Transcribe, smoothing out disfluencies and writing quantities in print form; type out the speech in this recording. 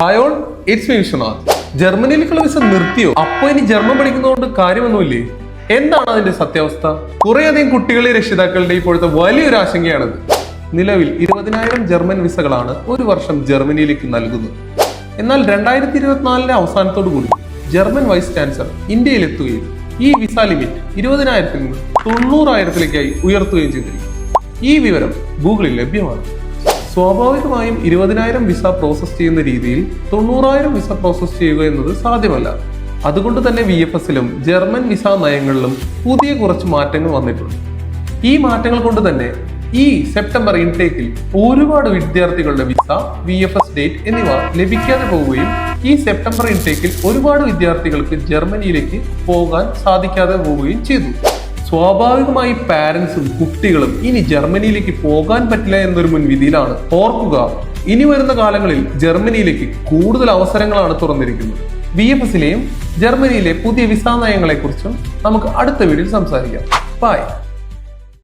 Hi all, it's me Vishwanath. ജർമ്മനിയിലേക്കുള്ള visa നിർത്തിയോ? അപ്പൊ ഇനി ജർമ്മൻ പഠിക്കുന്നതുകൊണ്ട് കാര്യമൊന്നുമില്ലേ? എന്താണ് അതിന്റെ സത്യാവസ്ഥ? കുറേയധികം കുട്ടികളെ രക്ഷിതാക്കളുടെ ഇപ്പോഴത്തെ വലിയൊരു ആശങ്കയാണിത്. നിലവിൽ 20,000 ജർമ്മൻ വിസകളാണ് ഒരു വർഷം ജർമ്മനിയിലേക്ക് നൽകുന്നത്. എന്നാൽ 2024 അവസാനത്തോടു കൂടി ജർമ്മൻ വൈസ് ചാൻസലർ ഇന്ത്യയിലെത്തുകയും ഈ വിസ ലിമിറ്റ് 20,000-ൽ നിന്ന് 90,000-ലേക്കായി ഉയർത്തുകയും ചെയ്തിരിക്കും. ഈ വിവരം ഗൂഗിളിൽ ലഭ്യമാണ്. സ്വാഭാവികമായും 20,000 വിസ പ്രോസസ് ചെയ്യുന്ന രീതിയിൽ 90,000 വിസ പ്രോസസ് ചെയ്യുക എന്നത് സാധ്യമല്ല. അതുകൊണ്ട് തന്നെ VFSലും ജർമ്മൻ വിസ നയങ്ങളിലും പുതിയ കുറച്ച് മാറ്റങ്ങൾ വന്നിട്ടുണ്ട്. ഈ മാറ്റങ്ങൾ കൊണ്ട് തന്നെ ഈ സെപ്റ്റംബർ ഇൻടേക്കിൽ ഒരുപാട് വിദ്യാർത്ഥികളുടെ വിസ, VFS ഡേറ്റ് എന്നിവ ലഭിക്കാതെ പോവുകയും ഈ സെപ്റ്റംബർ ഇൻടേക്കിൽ ഒരുപാട് വിദ്യാർത്ഥികൾക്ക് ജർമ്മനിയിലേക്ക് പോകാൻ സാധിക്കാതെ പോവുകയും ചെയ്തു. സ്വാഭാവികമായി പാരന്റ്സും കുട്ടികളും ഇനി ജർമ്മനിയിലേക്ക് പോകാൻ പറ്റില്ല എന്നൊരു മുൻവിധിയിലാണ്. ഓർക്കുക, ഇനി വരുന്ന കാലങ്ങളിൽ ജർമ്മനിയിലേക്ക് കൂടുതൽ അവസരങ്ങളാണ് തുറന്നിരിക്കുന്നത്. VFSലെയും ജർമ്മനിയിലെ പുതിയ വിസ നയങ്ങളെ കുറിച്ചും നമുക്ക് അടുത്ത വീഡിയോയിൽ സംസാരിക്കാം. ബൈ.